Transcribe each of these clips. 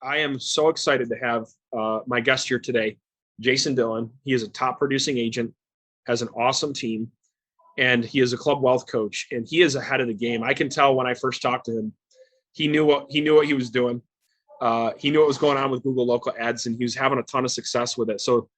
I am so excited to have my guest here today, Jason Dillon. He is a top producing agent, has an awesome team, and he is a club wealth coach. And he is ahead of the game. I can tell when I first talked to him, he knew what he was doing. He knew what was going on with Google local ads, and he was having a ton of success with it. So,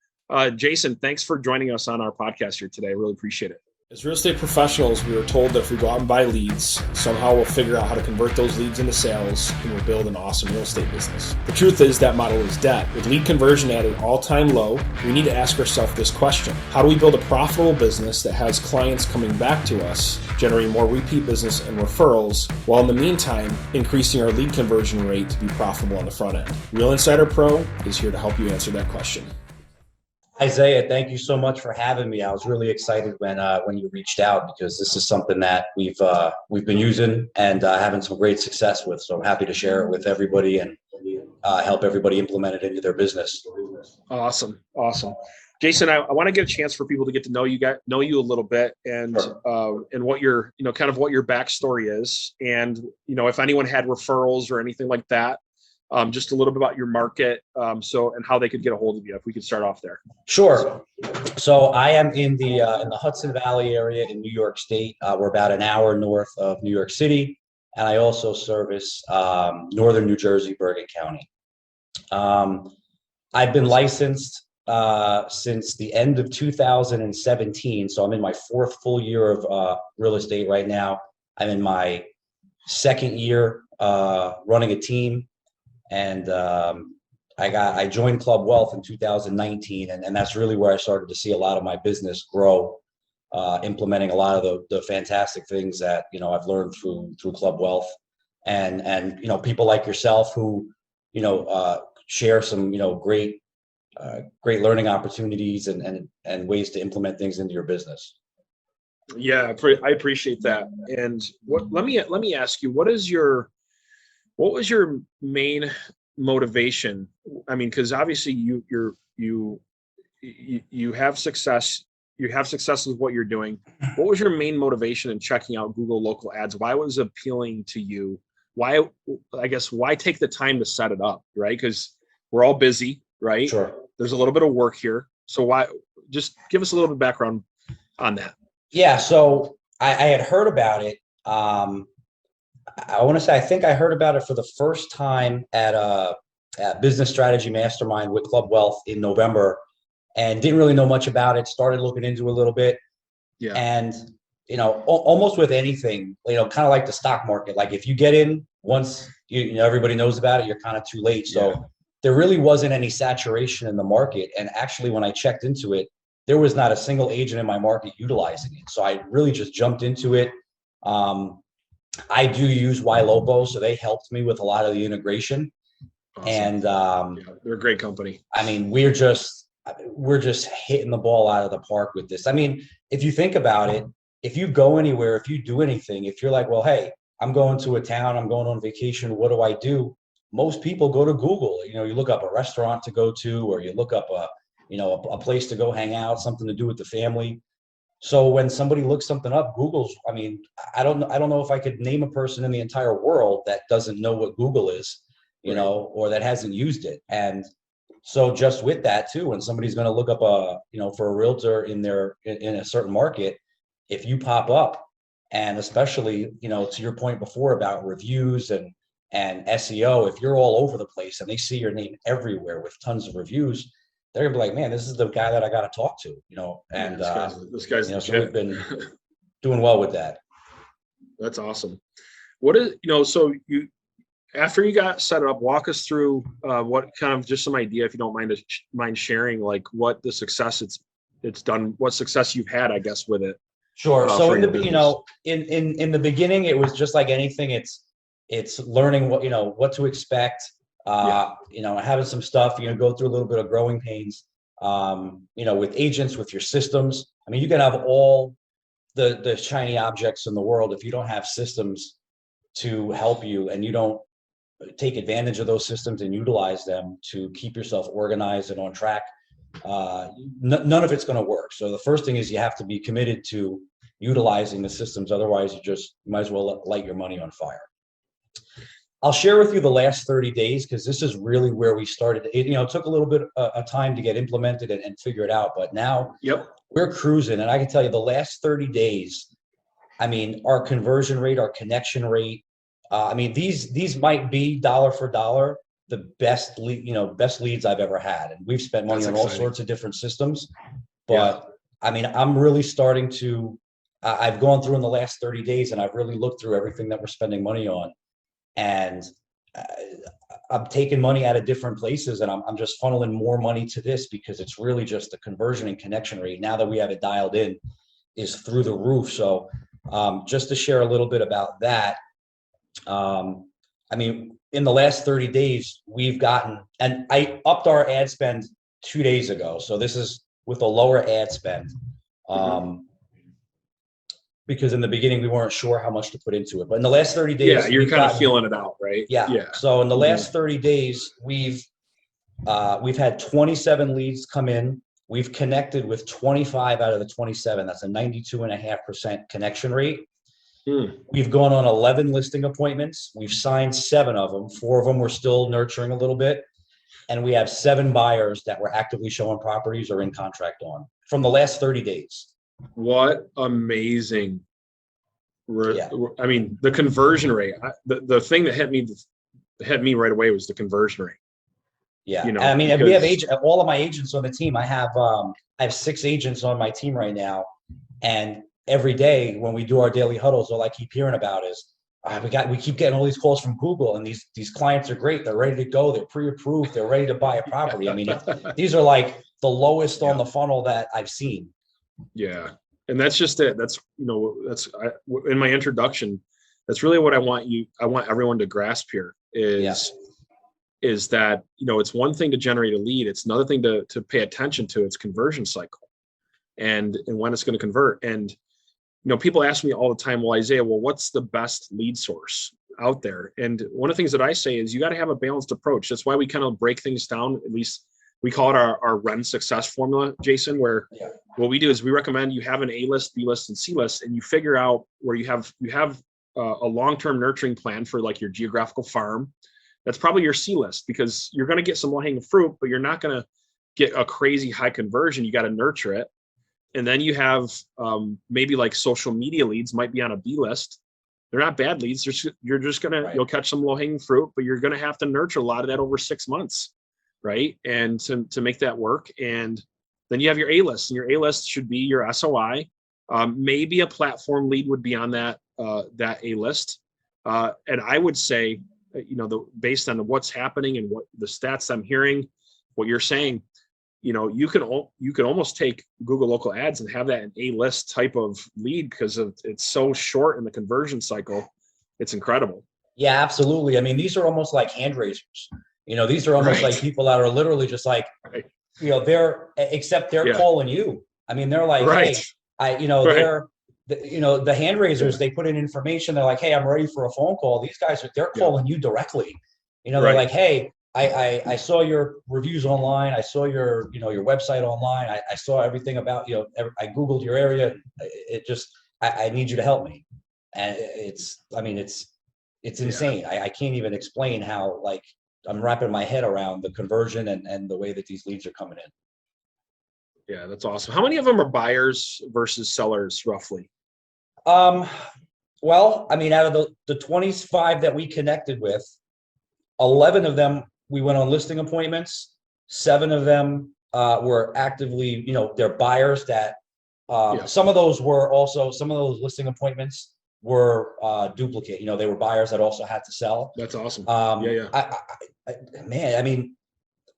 Jason, thanks for joining us on our podcast here today. I really appreciate it. As real estate professionals, we were told that if we go out and buy leads, somehow we'll figure out how to convert those leads into sales and we'll build an awesome real estate business. The truth is that model is dead. With lead conversion at an all-time low, we need to ask ourselves this question. How do we build a profitable business that has clients coming back to us, generating more repeat business and referrals, while in the meantime, increasing our lead conversion rate to be profitable on the front end? Real Insider Pro is here to help you answer that question. Isaiah, thank you so much for having me. I was really excited when you reached out because this is something that we've been using and having some great success with. So I'm happy to share it with everybody and help everybody implement it into their business. Awesome. Jason, I want to get a chance for people to get to know you a little bit and Sure. And what your kind of what your backstory is, and if anyone had referrals or anything like that. Just a little bit about your market, and how they could get a hold of you, if we could start off there. Sure. So I am in the Hudson Valley area in New York State. We're about an hour north of New York City, and I also service northern New Jersey, Bergen County. I've been licensed since the end of 2017, so I'm in my fourth full year of real estate right now. I'm in my second year running a team. And I joined Club Wealth in 2019, and that's really where I started to see a lot of my business grow, implementing a lot of the fantastic things that I've learned through Club Wealth, and people like yourself who share some great learning opportunities and ways to implement things into your business. Yeah, I appreciate that. And let me ask you, what was your main motivation? I mean, because obviously you have success. You have success with what you're doing. What was your main motivation in checking out Google local ads? Why was it appealing to you? Why take the time to set it up, right? Because we're all busy, right? Sure. There's a little bit of work here. So why? Just give us a little bit of background on that. Yeah. So I had heard about it. I want to say I think I heard about it for the first time at a business strategy mastermind with Club Wealth in November, and didn't really know much about it. Started looking into it a little bit, yeah. And almost with anything, kind of like the stock market. Like if you get in once, everybody knows about it, you're kind of too late. So there really wasn't any saturation in the market. And actually, when I checked into it, there was not a single agent in my market utilizing it. So I really just jumped into it. I do use YLopo, so they helped me with a lot of the integration. Awesome. And they're a great company. I mean, we're just hitting the ball out of the park with this. I mean, if you think about it, if you go anywhere, if you do anything, if you're like, well, hey, I'm going to a town, I'm going on vacation, what do I do? Most people go to Google. You look up a restaurant to go to, or you look up a place to go hang out, something to do with the family. So when somebody looks something up, Google's, I mean, I don't know if I could name a person in the entire world that doesn't know what Google is, or that hasn't used it. And so just with that too, when somebody's going to look up for a realtor in a certain market, if you pop up, and especially, to your point before about reviews and SEO, if you're all over the place and they see your name everywhere with tons of reviews, they're gonna be like, man, this is the guy that I got to talk to, and this guy's so we've been doing well with that. That's awesome. What is, so you, after you got set up, walk us through what kind of, just some idea, if you don't mind sharing, like what the success it's done, what success you've had, I guess, with it. Sure. So in the beginning, it was just like anything. It's learning what to expect. Having some stuff, go through a little bit of growing pains, with agents, with your systems. I mean, you can have all the shiny objects in the world. If you don't have systems to help you, and you don't take advantage of those systems and utilize them to keep yourself organized and on track, none of it's going to work. So the first thing is you have to be committed to utilizing the systems. Otherwise, you might as well light your money on fire. I'll share with you the last 30 days because this is really where we started. It took a little bit of time to get implemented and figure it out, but now we're cruising. And I can tell you the last 30 days, I mean, our conversion rate, our connection rate, I mean, these might be dollar for dollar the best leads I've ever had. And we've spent money on all sorts of different systems, but I mean, I'm really starting to, I've gone through in the last 30 days and I've really looked through everything that we're spending money on. And I'm taking money out of different places and I'm just funneling more money to this because it's really just the conversion and connection rate now that we have it dialed in is through the roof. So just to share a little bit about that, I mean, in the last 30 days, we've gotten, and I upped our ad spend 2 days ago. So this is with a lower ad spend. Because in the beginning, we weren't sure how much to put into it. But in the last 30 days, you're kind of feeling it out, right? Yeah. So in the last 30 days, we've had 27 leads come in. We've connected with 25 out of the 27. That's a 92.5% connection rate. We've gone on 11 listing appointments. We've signed 7 of them. 4 of them we're still nurturing a little bit. And we have 7 buyers that we're actively showing properties or in contract on from the last 30 days. What amazing. I mean, the conversion rate, the thing that hit me right away was the conversion rate. Yeah. I mean, we have all of my agents on the team. I have 6 agents on my team right now. And every day when we do our daily huddles, all I keep hearing about is we keep getting all these calls from Google, and these clients are great. They're ready to go. They're pre-approved. They're ready to buy a property. I mean, these are like the lowest on the funnel that I've seen. Yeah. And that's just it. That's, in my introduction, that's really what I want everyone to grasp here is that, it's one thing to generate a lead. It's another thing to pay attention to its conversion cycle and when it's going to convert. And, people ask me all the time, well, Isaiah, what's the best lead source out there? And one of the things that I say is you got to have a balanced approach. That's why we kind of break things down. At least we call it our REN success formula, Jason, where what we do is we recommend you have an A list, B list, and C list, and you figure out where you have a long-term nurturing plan for like your geographical farm. That's probably your C list because you're going to get some low-hanging fruit, but you're not going to get a crazy high conversion. You got to nurture it. And then you have maybe like social media leads might be on a B list. They're not bad leads. You're just going to, you'll catch some low-hanging fruit, but you're going to have to nurture a lot of that over 6 months. Right. And to make that work. And then you have your A list, and your A list should be your SOI. Maybe a platform lead would be on that A list. And I would say, based on what's happening and what the stats I'm hearing, what you're saying, you can almost take Google local ads and have that an A list type of lead because it's so short in the conversion cycle. It's incredible. Yeah, absolutely. I mean, these are almost like hand raisers. These are almost like people that are literally just like, they're calling you. I mean, they're like, hey, they're, the hand raisers, they put in information. They're like, hey, I'm ready for a phone call. These guys they're calling you directly. They're like, hey, I saw your reviews online. I saw your website online. I saw everything about, I Googled your area. I need you to help me. And it's insane. I can't even explain how, like, I'm wrapping my head around the conversion and the way that these leads are coming in. Yeah, that's awesome. How many of them are buyers versus sellers roughly? Well, I mean, out of the 25 that we connected with, 11 of them, we went on listing appointments. 7 of them were actively, they're buyers that some of those listing appointments were duplicate. They were buyers that also had to sell. That's awesome. Man, I mean,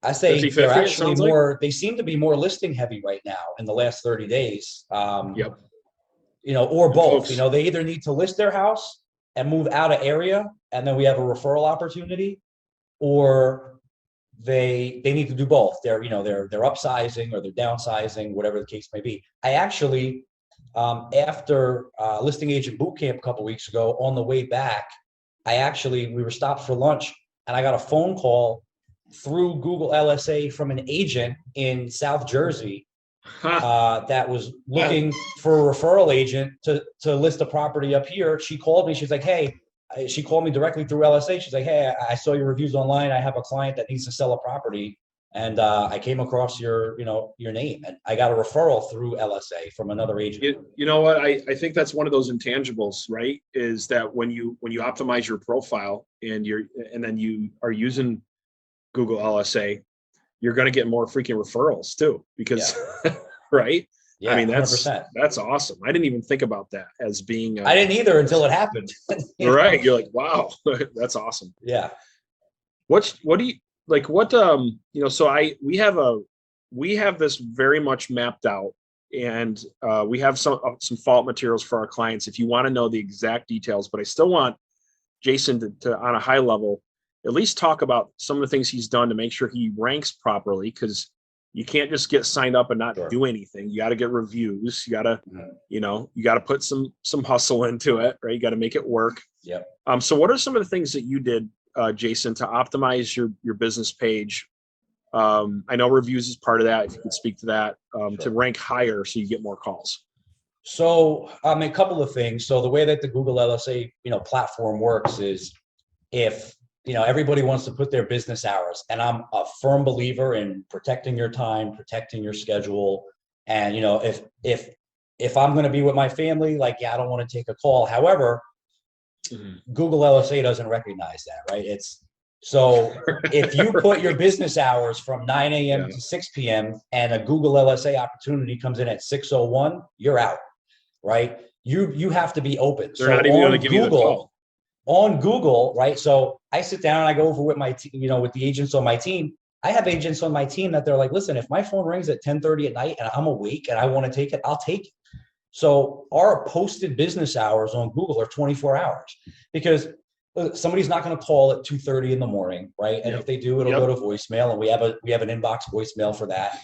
I say they're actually more, they seem to be more listing heavy right now in the last 30 days. Or both. Folks, they either need to list their house and move out of area, and then we have a referral opportunity, or they need to do both. They're upsizing or they're downsizing, whatever the case may be. I actually, after listing agent boot camp a couple weeks ago, on the way back, we were stopped for lunch, and I got a phone call through Google LSA from an agent in South Jersey that was looking for a referral agent to list a property up here. She called me. She's like, hey, she called me directly through LSA. She's like, hey, I saw your reviews online. I have a client that needs to sell a property. And I came across your name, and I got a referral through LSA from another agent. You know what? I think that's one of those intangibles, right? Is that when you optimize your profile and then you are using Google LSA, you're going to get more freaking referrals too, because right? Yeah, I mean, 100%. that's awesome. I didn't even think about that as being. I didn't either until it happened. Right? You're like, wow, that's awesome. Yeah. What do you like? So we have this very much mapped out, and we have some follow-up materials for our clients if you want to know the exact details. But I still want Jason to on a high level at least talk about some of the things he's done to make sure he ranks properly, because you can't just get signed up and not do anything. You got to get reviews. You got to, you got to put some hustle into it, right? You got to make it work. Yep. So what are some of the things that you did, Jason, to optimize your business page? I know reviews is part of that. If you could speak to that, to rank higher so you get more calls. So a couple of things. So the way that the Google LSA, platform works is if, everybody wants to put their business hours, and I'm a firm believer in protecting your time, protecting your schedule. And, if I'm going to be with my family, I don't want to take a call. However, Google LSA doesn't recognize that, right? So if you put your business hours from 9 a.m. to 6 p.m. and a Google LSA opportunity comes in at 6:01, you're out, right? You have to be open. They're not even going to give you the call. On Google, right? So I sit down and I go over with my, with the agents on my team. I have agents on my team that they're like, listen, if my phone rings at 10:30 at night and I'm awake and I want to take it, I'll take it. So our posted business hours on Google are 24 hours, because somebody's not going to call at 2:30 in the morning, right? And if they do, it'll go to voicemail, and we have an inbox voicemail for that.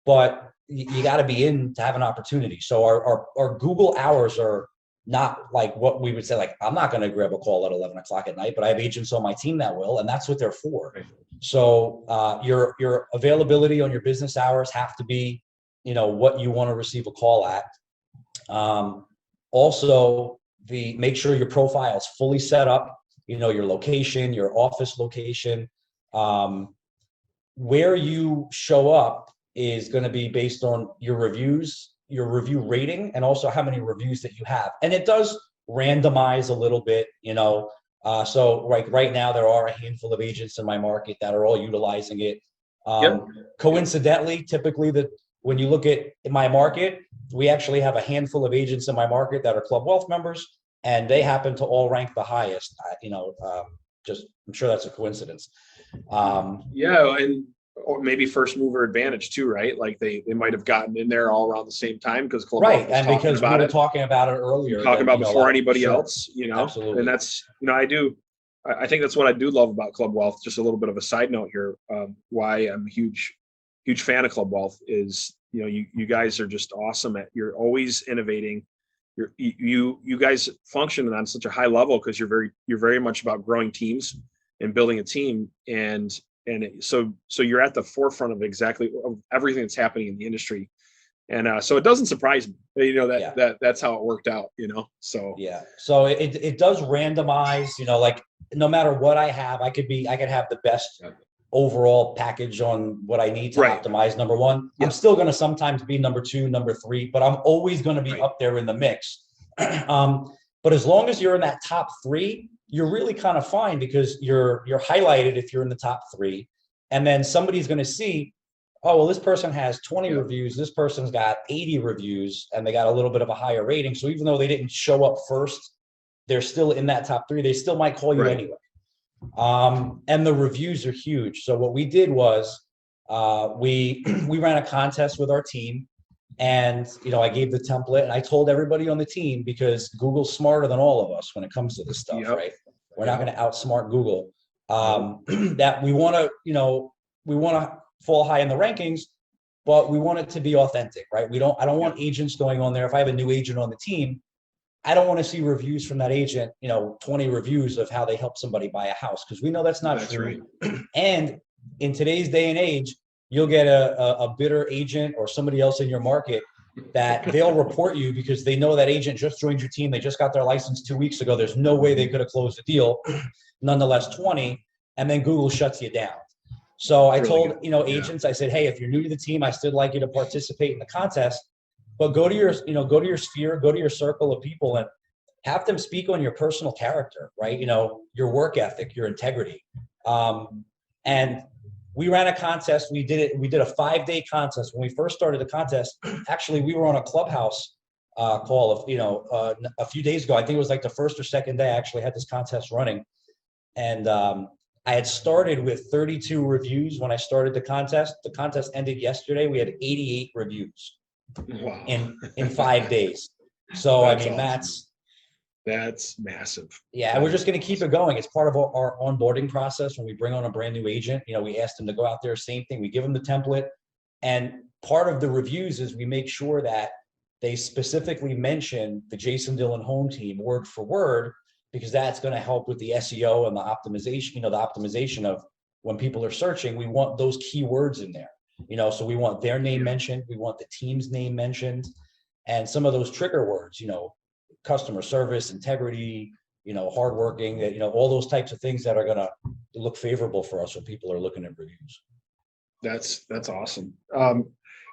But you got to be in to have an opportunity. So our Google hours are not like what we would say, like, I'm not going to grab a call at 11 o'clock at night, but I have agents on my team that will, and that's what they're for. Right. So your availability on your business hours have to be, what you want to receive a call at. Also, make sure your profile is fully set up, your location, your office location. Where you show up is going to be based on your reviews, your review rating, and also how many reviews that you have. And it does randomize a little bit, so right now there are a handful of agents in my market that are all utilizing it. Coincidentally, typically when you look at my market, we actually have a handful of agents in my market that are Club Wealth members, and they happen to all rank the highest. I'm sure that's a coincidence. And or maybe first mover advantage too, right? Like they might have gotten in there all around the same time because Club Wealth was and because we were talking about it earlier, talking about before anybody else, Absolutely. And that's, I think that's what I do love about Club Wealth. Just a little bit of a side note here. Why I'm a huge fan of Club Wealth is, you guys are just awesome you're always innovating. You guys function on such a high level because you're very much about growing teams and building a team. So you're at the forefront of everything that's happening in the industry. And so it doesn't surprise me, that's how it worked out, so. Yeah. So it does randomize, like no matter what I have, I could have the best overall package on what I need to optimize. Number one, I'm still going to sometimes be number two, number three, but I'm always going to be up there in the mix. But as long as you're in that top three, you're really kind of fine, because you're highlighted if you're in the top three. And then somebody's going to see, oh, well, this person has 20 reviews. This person's got 80 reviews, and they got a little bit of a higher rating. So even though they didn't show up first, they're still in that top three. They still might call you anyway. And the reviews are huge. So what we did was we ran a contest with our team. And, I gave the template, and I told everybody on the team, because Google's smarter than all of us when it comes to this stuff, right? We're not going to outsmart Google. That we want to fall high in the rankings, but we want it to be authentic, right? I don't want agents going on there. If I have a new agent on the team, I don't want to see reviews from that agent, 20 reviews of how they help somebody buy a house, because we know that's not true. Right. And in today's day and age, you'll get a bitter agent or somebody else in your market that they'll report you because they know that agent just joined your team. They just got their license 2 weeks ago. There's no way they could have closed the deal. Nonetheless, 20, and then Google shuts you down. So I told, agents, I said, hey, if you're new to the team, I still like you to participate in the contest, but go to your sphere, go to your circle of people and have them speak on your personal character, right? Your work ethic, your integrity. And we ran a contest. We did a 5-day contest. When we first started the contest, actually, we were on a Clubhouse call of, a few days ago. I think it was like the first or second day I actually had this contest running. And I had started with 32 reviews when I started the contest. The contest ended yesterday. We had 88 reviews in 5 days. So, That's awesome. That's massive. Yeah, and we're just going to keep it going. It's part of our onboarding process. When we bring on a brand new agent, we ask them to go out there, same thing. We give them the template. And part of the reviews is we make sure that they specifically mention the Jason Dillon home team word for word, because that's going to help with the SEO and the optimization, the optimization of when people are searching. We want those keywords in there, so we want their name mentioned. We want the team's name mentioned, and some of those trigger words, customer service, integrity, hardworking, all those types of things that are going to look favorable for us when people are looking at reviews. That's awesome.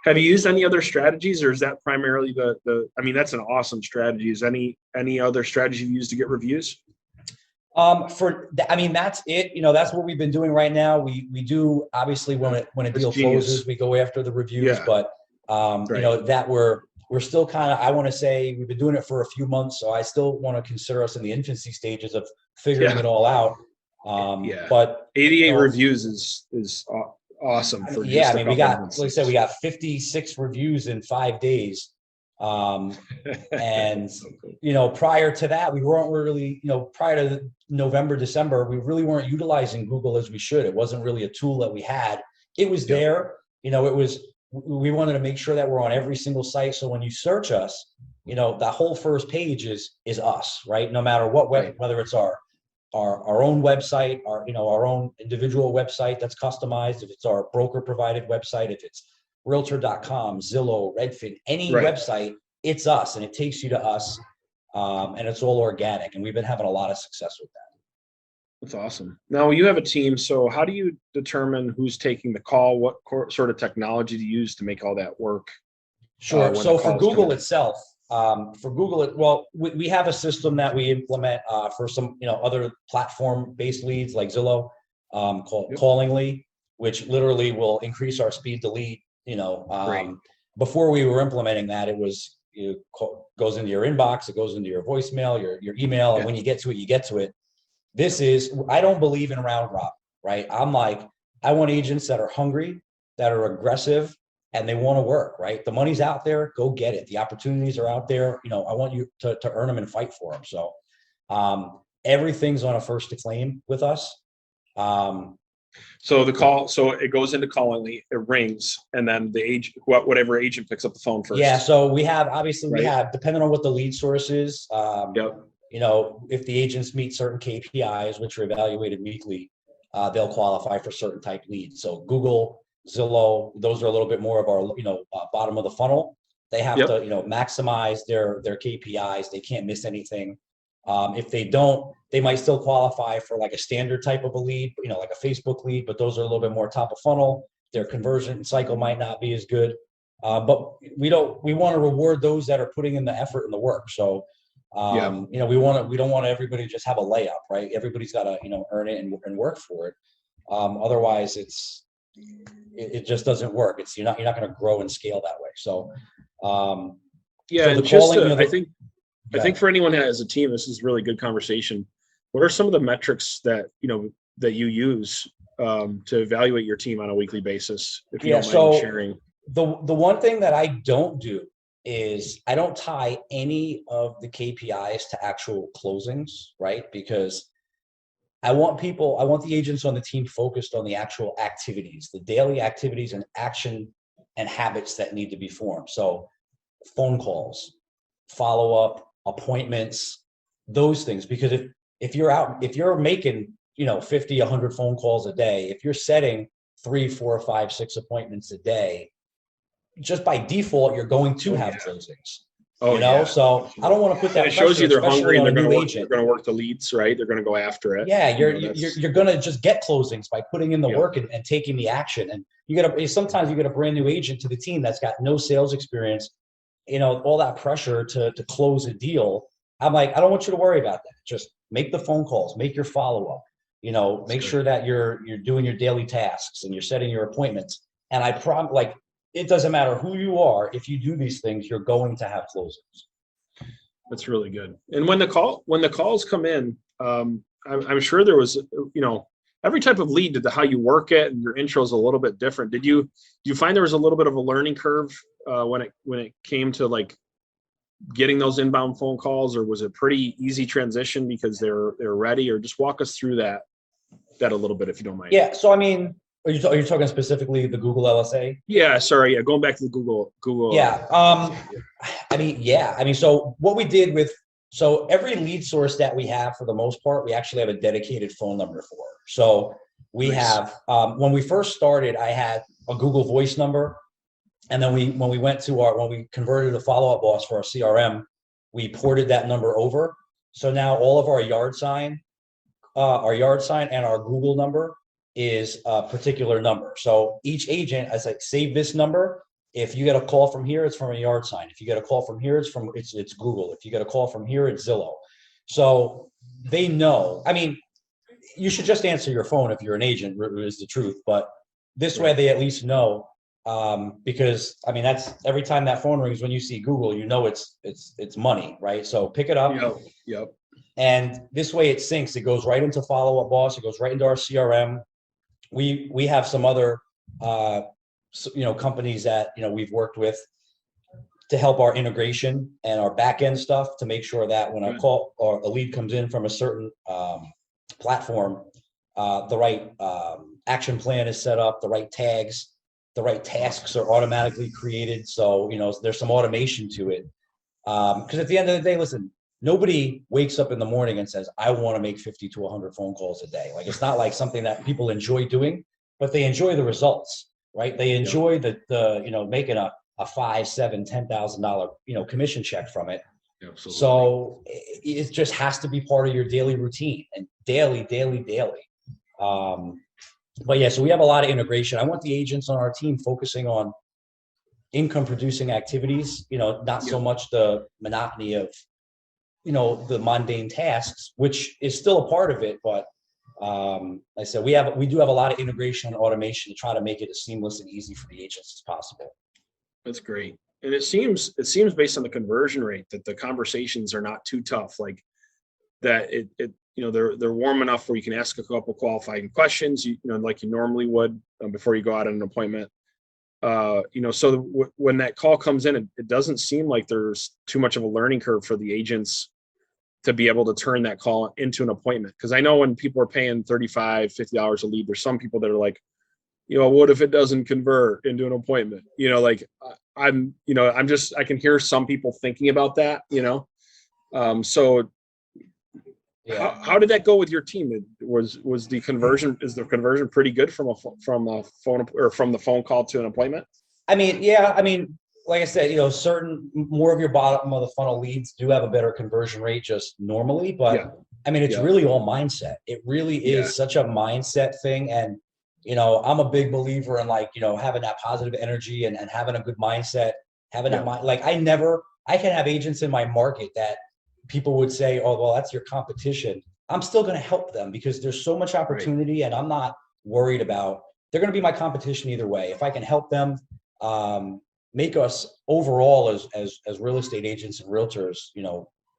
Have you used any other strategies, or is that primarily that's an awesome strategy. Is any other strategy you use to get reviews? That's it. That's what we've been doing right now. We do, obviously, when a deal closes, we go after the reviews, but that we're still kind of, I want to say we've been doing it for a few months. So I still want to consider us in the infancy stages of figuring it all out. But 88 reviews is awesome. For we got, like I said, we got 56 reviews in 5 days. And, prior to that, we weren't really, prior to November, December, we really weren't utilizing Google as we should. It wasn't really a tool that we had. It was there, we wanted to make sure that we're on every single site. So when you search us, the whole first page is us, right? No matter what whether it's our own website, our own individual website that's customized, if it's our broker provided website, if it's realtor.com, Zillow, Redfin, any website, it's us, and it takes you to us. And it's all organic, and we've been having a lot of success with that. That's awesome. Now you have a team. So how do you determine who's taking the call? What sort of technology to use to make all that work? Sure. So for Google itself, we have a system that we implement for some, other platform-based leads like Zillow, called Callingly, which literally will increase our speed to lead. Before we were implementing that, it was goes into your inbox, it goes into your voicemail, your email, and when you get to it, you get to it. I don't believe in round robin, right? I'm like, I want agents that are hungry, that are aggressive, and they want to work, right? The money's out there, go get it. The opportunities are out there. I want you to earn them and fight for them. So everything's on a first to claim with us. So it goes into Callingly, it rings, and then the agent, whatever agent picks up the phone first. Yeah. So we have, depending on what the lead source is, if the agents meet certain KPIs, which are evaluated weekly, they'll qualify for certain type leads. So Google, Zillow, those are a little bit more of our, bottom of the funnel. They have to, maximize their KPIs. They can't miss anything. If they don't, they might still qualify for like a standard type of a lead, like a Facebook lead, but those are a little bit more top of funnel. Their conversion cycle might not be as good. But we want to reward those that are putting in the effort and the work. So, we don't want everybody to just have a layup, right? Everybody's got to, earn it and work for it. Otherwise it just doesn't work. You're not going to grow and scale that way. So, I think for anyone that has a team, this is really good conversation. What are some of the metrics that you use to evaluate your team on a weekly basis? If you don't mind sharing. The one thing that I don't do is I don't tie any of the KPIs to actual closings, right? Because I want the agents on the team focused on the actual activities, the daily activities and action and habits that need to be formed. So phone calls, follow-up, appointments, those things. Because if you're making 50, 100 phone calls a day, if you're setting 3, 4, 5, 6 appointments a day, just by default, you're going to have closings. Oh, You know, yeah. so I don't want to put that And it shows pressure, you they're especially hungry and on they're a going new to work. agent. They're going to work the leads, right? They're going to go after it. Yeah, You know, you're gonna just get closings by putting in the Yeah. work and taking the action. And sometimes you get a brand new agent to the team that's got no sales experience, you know, all that pressure to close a deal. I'm like, I don't want you to worry about that. Just make the phone calls, make your follow-up, you know, make sure that you're doing your daily tasks and you're setting your appointments. And like, it doesn't matter who you are, if you do these things, you're going to have closings. That's really good. And when the calls come in, I'm sure there was, you know, every type of lead to how you work it, and your intro is a little bit different. Do you find there was a little bit of a learning curve when it came to like getting those inbound phone calls, or was it pretty easy transition because they're ready? Or just walk us through that a little bit, if you don't mind. Yeah. So, I mean, are you talking specifically the Google LSA? Yeah. Sorry. Yeah. Going back to the Google. Yeah. I mean, so what we did so every lead source that we have, for the most part, we actually have a dedicated phone number for. So we have, when we first started, I had a Google Voice number. And then when we converted the follow-up boss for our CRM, we ported that number over. So now all of our yard sign and our Google number is a particular number. So each agent, I say, save this number. If you get a call from here, it's from a yard sign. If you get a call from here, it's Google. If you get a call from here, it's Zillow. So they know. I mean, you should just answer your phone if you're an agent, is the truth. But this way they at least know, because I mean, that's every time that phone rings, when you see Google, you know it's money, right? So pick it up. Yep. And this way it syncs. It goes right into follow-up boss. It goes right into our CRM. We have some other companies that we've worked with to help our integration and our back end stuff, to make sure that when a call or a lead comes in from a certain platform, the right action plan is set up, the right tags, the right tasks are automatically created. So there's some automation to it, because at the end of the day, listen, nobody wakes up in the morning and says, I want to make 50 to 100 phone calls a day. Like, it's not like something that people enjoy doing, but they enjoy the results, right? They enjoy the making a $5, $7, $10,000 commission check from it. Absolutely. So it just has to be part of your daily routine, and daily. But yeah, so we have a lot of integration. I want the agents on our team focusing on income producing activities, not so much the monotony of the mundane tasks, which is still a part of it. But like I said, we do have a lot of integration and automation to try to make it as seamless and easy for the agents as possible. That's great. And it seems based on the conversion rate that the conversations are not too tough, like that they're warm enough where you can ask a couple qualifying questions, like you normally would before you go out on an appointment. So when that call comes in, it doesn't seem like there's too much of a learning curve for the agents to be able to turn that call into an appointment. Because I know when people are paying $35, $50 a lead, there's some people that are like, what if it doesn't convert into an appointment? I can hear some people thinking about that, so Yeah. how did that go with your team? Was the conversion, is the conversion pretty good from a phone or from the phone call to an appointment? I mean, yeah, like I said, certain more of your bottom of the funnel leads do have a better conversion rate just normally, but it's really all mindset. It really is such a mindset thing. And, I'm a big believer in having that positive energy and having a good mindset, having that mind. Like, I can have agents in my market that people would say, oh, well, that's your competition. I'm still going to help them because there's so much opportunity, and I'm not worried about, they're going to be my competition either way. If I can help them, make us overall as real estate agents and realtors,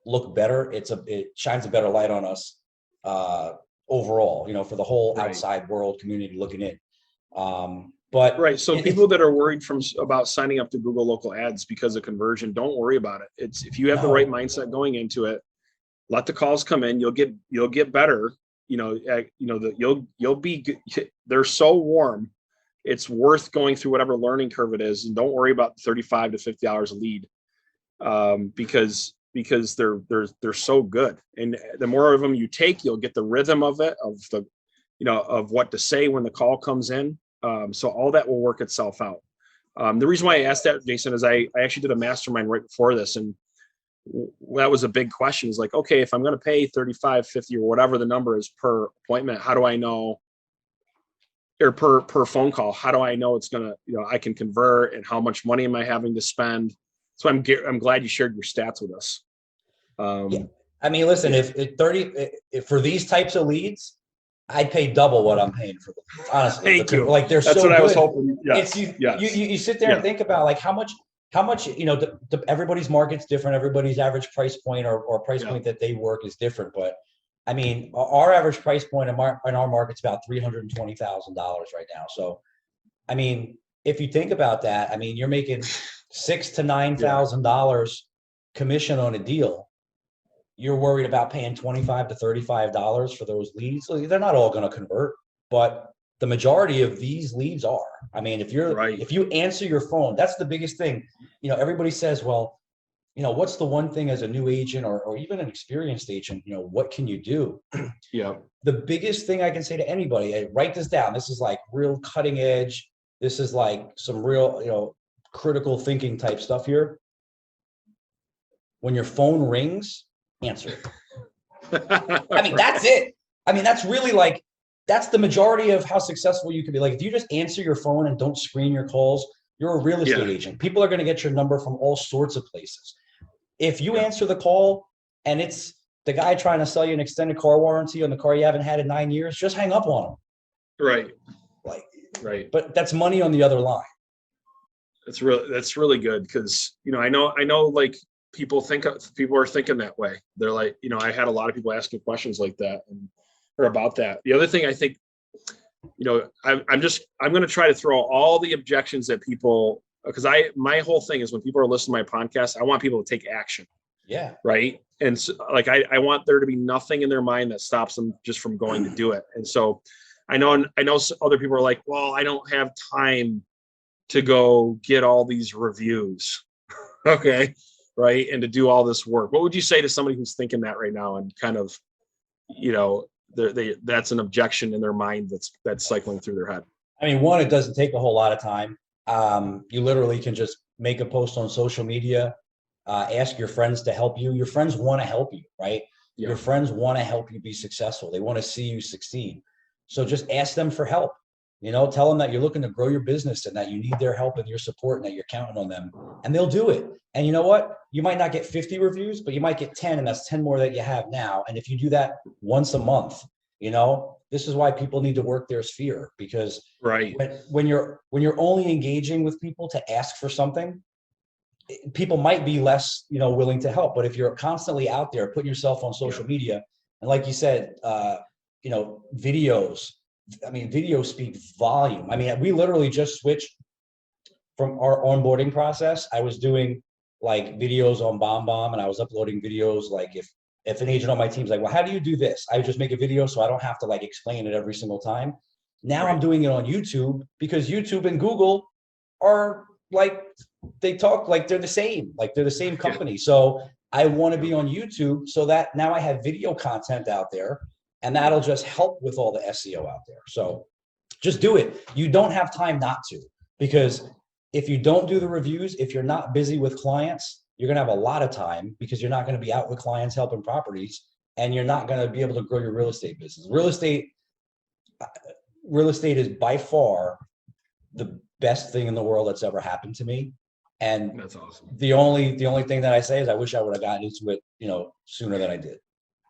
look better, it shines a better light on us overall, for the whole outside world community looking in. So people that are worried about signing up to Google local ads because of conversion, don't worry about it. If you have the right mindset going into it, let the calls come in, you'll get better. They're so warm. It's worth going through whatever learning curve it is, and don't worry about $35 to $50 a lead, because they're so good. And the more of them you take, you'll get the rhythm of it, of what to say when the call comes in. So all that will work itself out. The reason why I asked that, Jason, is I actually did a mastermind right before this, and that was a big question. Is like, okay, if I'm going to pay 35, 50 or whatever the number is per appointment, how do I know, or per phone call, how do I know it's going to, I can convert, and how much money am I having to spend? So I'm glad you shared your stats with us. Yeah. I mean, listen, if for these types of leads, I'd pay double what I'm paying for them. Honestly, Thank you. Like they're That's so what good. I was hoping. Yes. You sit there and think about like how much, everybody's market's different. Everybody's average price point or price point that they work is different. But I mean, our average price point in our market's about $320,000 right now. So, I mean, if you think about that, I mean, you're making $6,000 to $9,000 commission on a deal. You're worried about paying $25 to $35 for those leads. So they're not all going to convert, but the majority of these leads are. I mean, if you answer your phone, that's the biggest thing. Everybody says, well, what's the one thing as a new agent or even an experienced agent, what can you do? Yeah. The biggest thing I can say to anybody, write this down. This is like real cutting edge. This is like some real, critical thinking type stuff here. When your phone rings, answer it. I mean, that's it. I mean, that's really like, that's the majority of how successful you can be. Like, if you just answer your phone and don't screen your calls, you're a real estate agent. People are going to get your number from all sorts of places. If you answer the call and it's the guy trying to sell you an extended car warranty on the car you haven't had in 9 years, just hang up on him. Right. Right. But that's money on the other line. That's really good. Cause I know like people are thinking that way. They're like, I had a lot of people asking questions like that or about that. The other thing I think, I'm going to try to throw all the objections that people, because my whole thing is when people are listening to my podcast, I want people to take action. Yeah. Right. And so, like, I want there to be nothing in their mind that stops them just from going to do it. And so I know other people are like, well, I don't have time to go get all these reviews. Okay. Right. And to do all this work. What would you say to somebody who's thinking that right now and kind of, that's an objection in their mind that's cycling through their head? I mean, one, it doesn't take a whole lot of time. You literally can just make a post on social media, ask your friends to help you. Your friends want to help you, right? Yeah. Your friends want to help you be successful. They want to see you succeed. So just ask them for help. Tell them that you're looking to grow your business and that you need their help and your support and that you're counting on them, and they'll do it. And you know what? You might not get 50 reviews, but you might get 10, and that's 10 more that you have now. And if you do that once a month, this is why people need to work their sphere, because when you're only engaging with people to ask for something, people might be less, willing to help. But if you're constantly out there putting yourself on social media, and like you said, videos, videos speak volume. I mean, we literally just switched from our onboarding process. I was doing like videos on BombBomb, and I was uploading videos. Like if an agent on my team's like, well, how do you do this? I would just make a video so I don't have to like explain it every single time. Now I'm doing it on YouTube because YouTube and Google are like, they talk like they're the same, company. So I want to be on YouTube so that now I have video content out there, and that'll just help with all the SEO out there. So just do it. You don't have time not to, because if you don't do the reviews, if you're not busy with clients, you're going to have a lot of time because you're not going to be out with clients helping properties, and you're not going to be able to grow your real estate business. Real estate is by far the best thing in the world that's ever happened to me. And that's awesome. The only thing that I say is I wish I would have gotten into it, sooner than I did.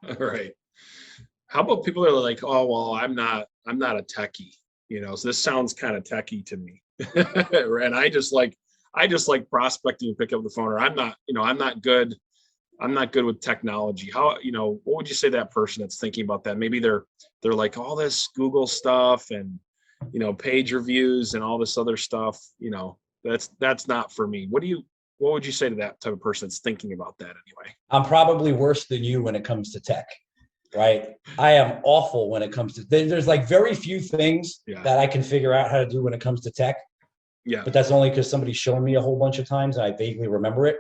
All right. How about people that are like, oh, well, I'm not a techie, so this sounds kind of techie to me. And I just like prospecting and pick up the phone, or I'm not good with technology. How, what would you say to that person that's thinking about that? Maybe they're like all this Google stuff and, page reviews and all this other stuff, that's not for me. What would you say to that type of person that's thinking about that anyway? I'm probably worse than you when it comes to tech. Right. I am awful when it comes to, there's like very few things that I can figure out how to do when it comes to tech. Yeah. But that's only because somebody's shown me a whole bunch of times and I vaguely remember it.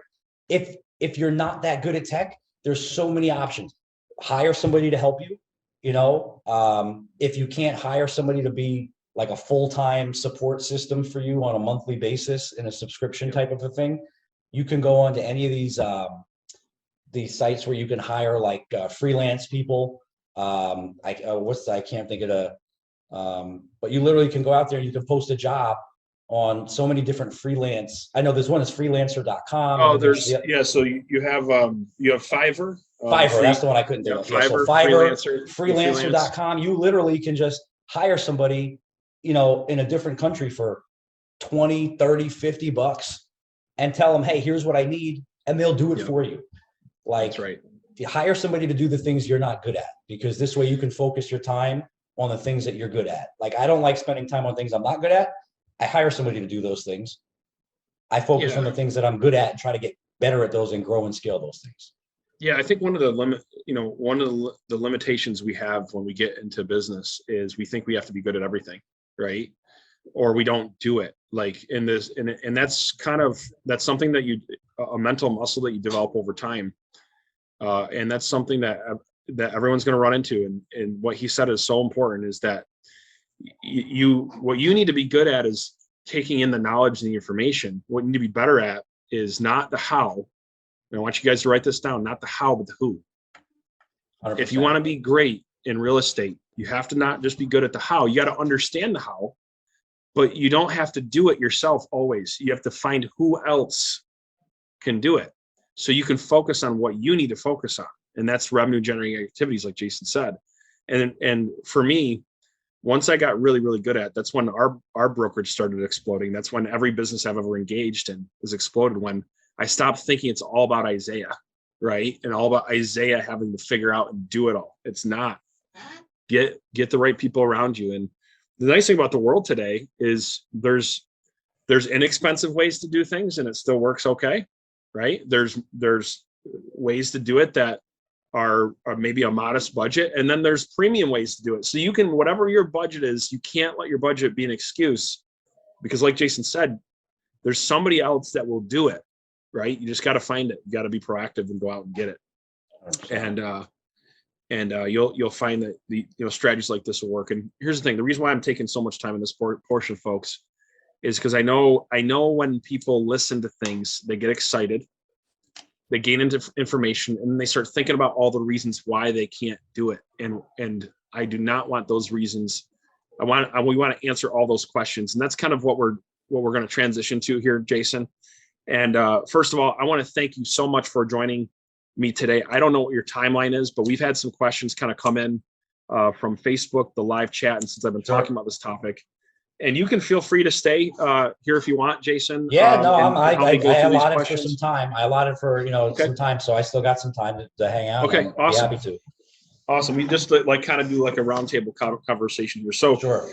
If you're not that good at tech, there's so many options. Hire somebody to help you. If you can't hire somebody to be like a full-time support system for you on a monthly basis in a subscription type of a thing, you can go onto any of these sites where you can hire like freelance people. I can't think of but you literally can go out there and you can post a job on so many different freelance. I know there's one is freelancer.com. Oh, so you have Fiverr. Fiverr, that's the one I couldn't think of. Fiverr, so Fiverr, freelancer. freelancer.com. You literally can just hire somebody, in a different country for 20, 30, $50 and tell them, hey, here's what I need. And they'll do it for you. Like, that's right. If you hire somebody to do the things you're not good at, because this way you can focus your time on the things that you're good at. Like, I don't like spending time on things I'm not good at. I hire somebody to do those things. I focus on the things that I'm good at and try to get better at those and grow and scale those things. Yeah, I think one of the limitations we have when we get into business is we think we have to be good at everything, right? Or we don't do it. Like in this, and that's something that a mental muscle that you develop over time, and that's something that everyone's going to run into. And what he said is so important, is that what you need to be good at is taking in the knowledge and the information. What you need to be better at is not the how. And I want you guys to write this down, not the how, but the who. 100%. If you want to be great in real estate, you have to not just be good at the how. You got to understand the how, but you don't have to do it yourself always. You have to find who else can do it, so you can focus on what you need to focus on. And that's revenue generating activities, like Jason said. And for me, once I got really, really good at, that's when our brokerage started exploding. That's when every business I've ever engaged in has exploded, when I stopped thinking it's all about Isaiah, right? And all about Isaiah having to figure out and do it all. It's not. Get the right people around you. And the nice thing about the world today is there's inexpensive ways to do things and it still works okay, right? There's ways to do it that are maybe a modest budget, and then there's premium ways to do it. So you can, whatever your budget is, you can't let your budget be an excuse, because like Jason said, there's somebody else that will do it, right? You just got to find it. You got to be proactive and go out and get it. 100%. And you'll find that the strategies like this will work. And here's the thing: the reason why I'm taking so much time in this portion, folks, is because I know when people listen to things, they get excited, they gain into information, and they start thinking about all the reasons why they can't do it. And I do not want those reasons. We want to answer all those questions, and that's kind of what we're going to transition to here, Jason. And first of all, I want to thank you so much for joining me today. I don't know what your timeline is, but we've had some questions kind of come in from Facebook, the live chat, and since I've been talking about this topic. And you can feel free to stay here if you want, Jason. Yeah, no, I allotted for some time. I allotted for some time, so I still got some time to hang out. Okay, awesome. Be happy to. Awesome. We just kind of do like a roundtable conversation here. So, sure.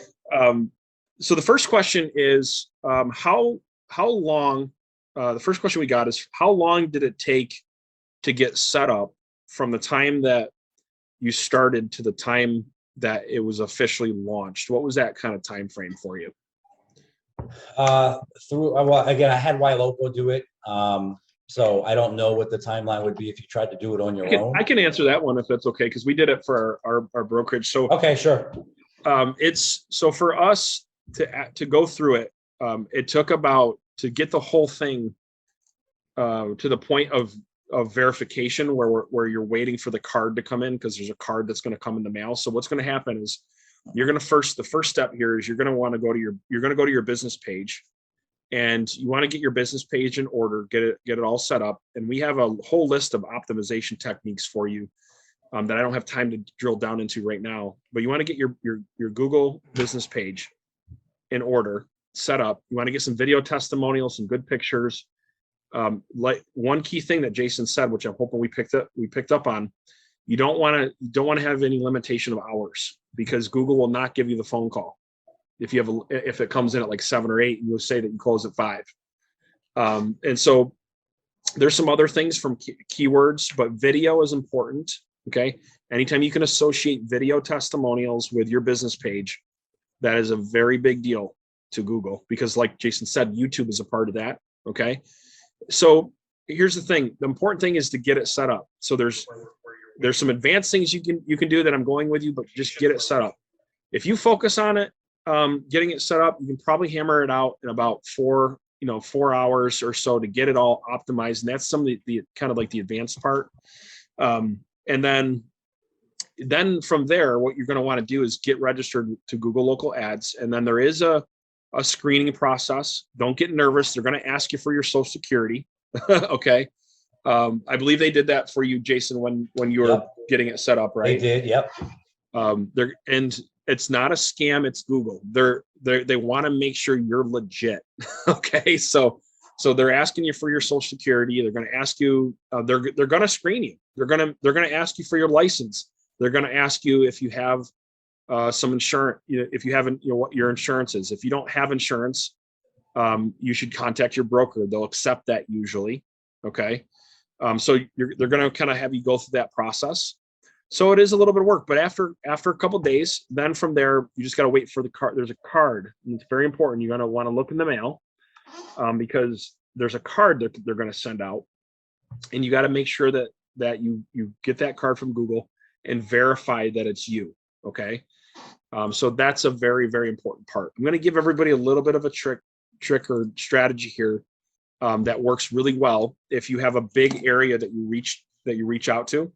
So the first question is how long? The first question we got is, how long did it take to get set up from the time that you started to the time that it was officially launched? What was that kind of time frame for you? Again, I had Ylopo do it. So I don't know what the timeline would be if you tried to do it on your own. I can answer that one if that's okay, because we did it for our brokerage. So okay, sure. So for us to go through it, it took about, to get the whole thing to the point of verification where you're waiting for the card to come in, because there's a card that's going to come in the mail. So what's going to happen is the first step here is you're going to want to go to your business page, and you want to get your business page in order, get it all set up. And we have a whole list of optimization techniques for you that I don't have time to drill down into right now, but you want to get your Google business page in order, set up. You want to get some video testimonials, some good pictures. Like one key thing that Jason said, which I'm hoping we picked up on, you don't want to have any limitation of hours, because Google will not give you the phone call if it comes in at like 7 or 8 and you'll say that you close at 5. And so there's some other things from keywords, but video is important. Okay. Anytime you can associate video testimonials with your business page, that is a very big deal to Google, because like Jason said, YouTube is a part of that. Okay. So here's the thing. The important thing is to get it set up. So there's some advanced things you can do that I'm going with you, but just get it set up. If you focus on it, getting it set up. You can probably hammer it out in about 4 hours or so to get it all optimized. And that's some of the kind of like the advanced part. And then from there, what you're going to want to do is get registered to Google Local Ads. And then there is a screening process. Don't get nervous. They're going to ask you for your social security. Okay. I believe they did that for you, Jason, when you were getting it set up, right? They did. Yep. And it's not a scam. It's Google. They want to make sure you're legit. Okay. So they're asking you for your social security. They're going to ask you, they're going to screen you. They're going to ask you for your license. They're going to ask you if you have some insurance, if you haven't, what your insurance is. If you don't have insurance, you should contact your broker. They'll accept that usually. Okay. So they're going to kind of have you go through that process. So it is a little bit of work, but after a couple of days, then from there, you just got to wait for the card. There's a card, and it's very important. You're going to want to look in the mail because there's a card that they're going to send out, and you got to make sure that you get that card from Google and verify that it's you. Okay. So that's a very, very important part. I'm going to give everybody a little bit of a trick or strategy here that works really well. If you have a big area that you reach out to,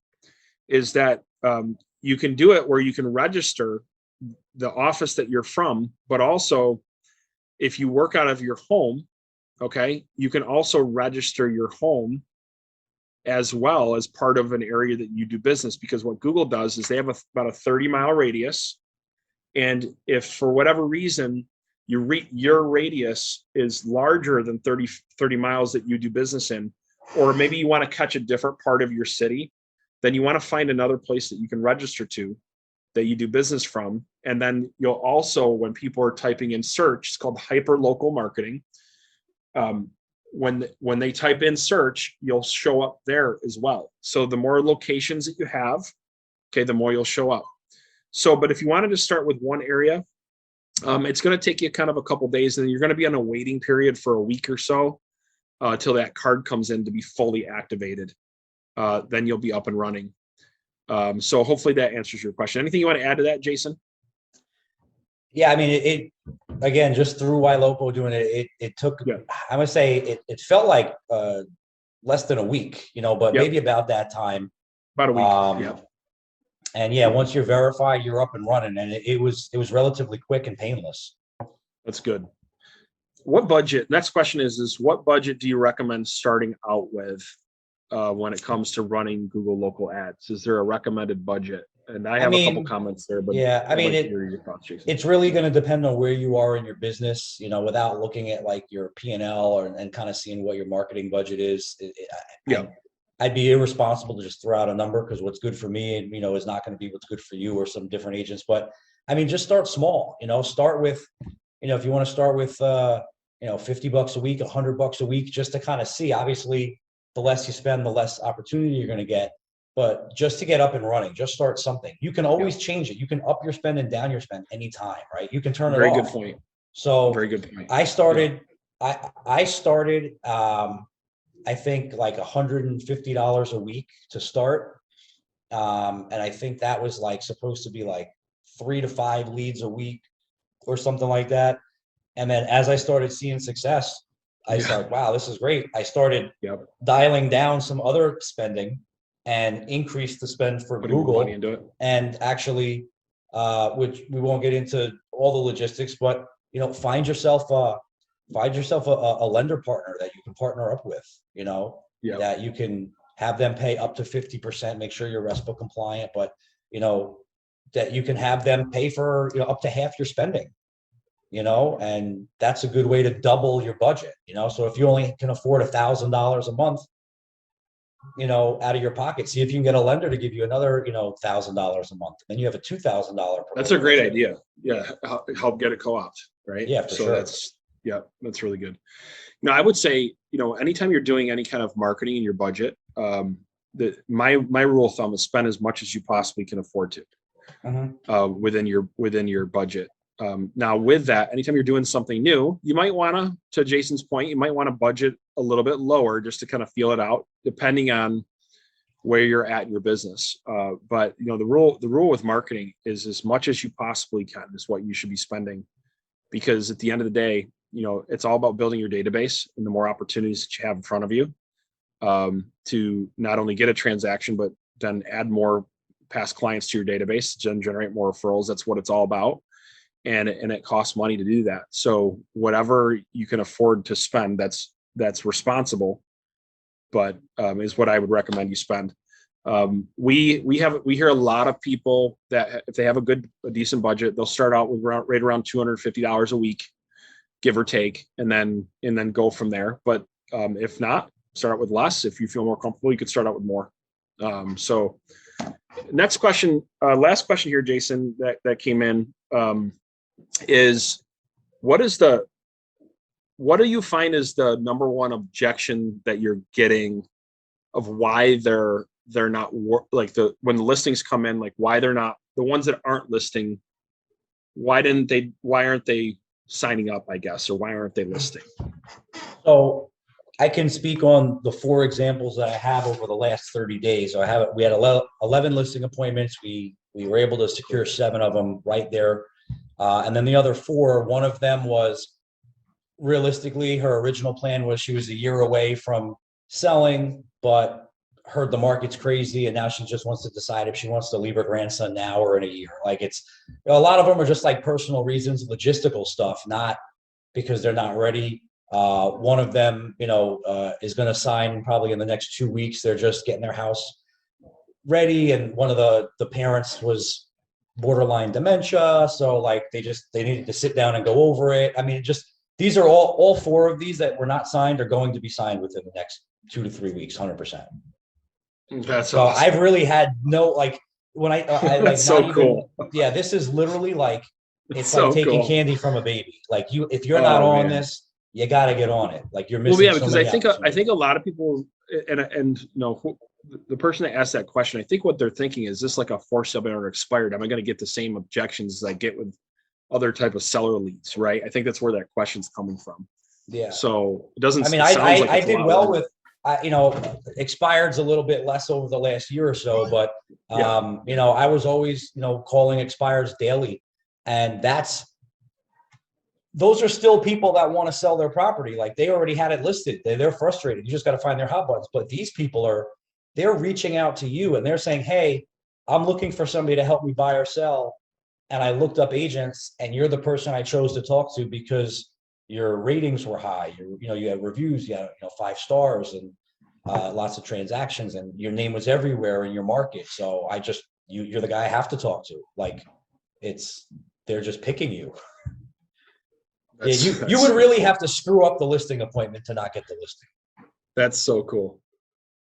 is that you can do it where you can register the office that you're from, but also if you work out of your home, okay, you can also register your home as well as part of an area that you do business, because what Google does is they have about a 30-mile radius. And if for whatever reason your radius is larger than 30 miles that you do business in, or maybe you want to catch a different part of your city, then you want to find another place that you can register to that you do business from. And then you'll also, when people are typing in search, it's called hyper local marketing. When they type in search, you'll show up there as well. So the more locations that you have, okay, the more you'll show up. So, but if you wanted to start with one area, it's going to take you kind of a couple days, and you're going to be on a waiting period for a week or so till that card comes in to be fully activated. Then you'll be up and running. So hopefully that answers your question. Anything you want to add to that, Jason? Yeah, I mean, it again, just through YLopo doing it, it took, I would say it felt like less than a week, but maybe about that time. About a week. And once you're verified, you're up and running, and it was relatively quick and painless. That's good. What budget? Next question is what budget do you recommend starting out with when it comes to running Google Local Ads? Is there a recommended budget? And I have a couple comments there, but it's really going to depend on where you are in your business, without looking at like your P&L and kind of seeing what your marketing budget is. I'd be irresponsible to just throw out a number, because what's good for me, is not going to be what's good for you or some different agents. But I mean, just start small, start with, if you want to start with, $50 a week, $100 a week, just to kind of see. Obviously, the less you spend, the less opportunity you're going to get. But just to get up and running, just start something. You can always change it. You can up your spend and down your spend anytime, right? You can turn it off. Very good point. So very good point. I started, I think like $150 a week to start. And I think that was like supposed to be like 3 to 5 leads a week or something like that. And then as I started seeing success, I started, wow, this is great. I started dialing down some other spending and increase the spend for Google, and actually, which we won't get into all the logistics, but find yourself a lender partner that you can partner up with, that you can have them pay up to 50%, make sure you're RESPA compliant, but that you can have them pay for up to half your spending, and that's a good way to double your budget. So if you only can afford $1,000 a month, out of your pocket, see if you can get a lender to give you another, $1,000 a month. Then you have a $2,000. That's a great idea. Yeah. Help get it co-opt, right? Yeah, for sure. That's really good. I would say, anytime you're doing any kind of marketing in your budget, my rule of thumb is spend as much as you possibly can afford to within your budget. Now with that, anytime you're doing something new, you might want to Jason's point, you might want to budget a little bit lower just to kind of feel it out, depending on where you're at in your business. But the rule with marketing is as much as you possibly can is what you should be spending. because at the end of the day, it's all about building your database and the more opportunities that you have in front of you, to not only get a transaction, but then add more past clients to your database, generate more referrals. That's what it's all about. And it costs money to do that. So whatever you can afford to spend, that's responsible, but is what I would recommend you spend. We hear a lot of people that if they have a decent budget, they'll start out with right around $250 a week, give or take, and then go from there. But if not, start out with less. If you feel more comfortable, you could start out with more. So next question, last question here, Jason, that came in, is what do you find is the number one objection that you're getting of why they're not when the listings come in, like why they're not, the ones that aren't listing, why aren't they signing up, I guess, or why aren't they listing? So I can speak on the 4 examples that I have over the last 30 days. So we had 11 listing appointments. We were able to secure 7 of them right there. And then the other 4, one of them was realistically, her original plan was she was a year away from selling, but heard the market's crazy. And now she just wants to decide if she wants to leave her grandson now or in a year. Like a lot of them are just like personal reasons, logistical stuff, not because they're not ready. One of them, is going to sign probably in the next 2 weeks. They're just getting their house ready. And one of the parents was borderline dementia. So like they needed to sit down and go over it. I mean, these are all 4 of these that were not signed are going to be signed within the next 2 to 3 weeks, 100%. That's so awesome. I've really had when I like that's so cool. Yeah, this is literally like, it's so like taking cool. candy from a baby. Like if you're not on this, you got to get on it. Like you're missing. Well, yeah, because I think a lot of people, and the person that asked that question, I think what they're thinking is this like a for sale or expired. Am I going to get the same objections as I get with other type of seller leads, right? I think that's where that question's coming from. Yeah. So it doesn't. I mean, I did well with, expired's a little bit less over the last year or so, but I was always calling expireds daily, and those are still people that want to sell their property. Like they already had it listed. They're frustrated. You just got to find their hot buttons. But these people they're reaching out to you and they're saying, hey, I'm looking for somebody to help me buy or sell. And I looked up agents and you're the person I chose to talk to because your ratings were high. You had reviews, you had 5 stars and lots of transactions, and your name was everywhere in your market. So you're the guy I have to talk to. Like they're just picking you. You would really have to screw up the listing appointment to not get the listing. That's so cool.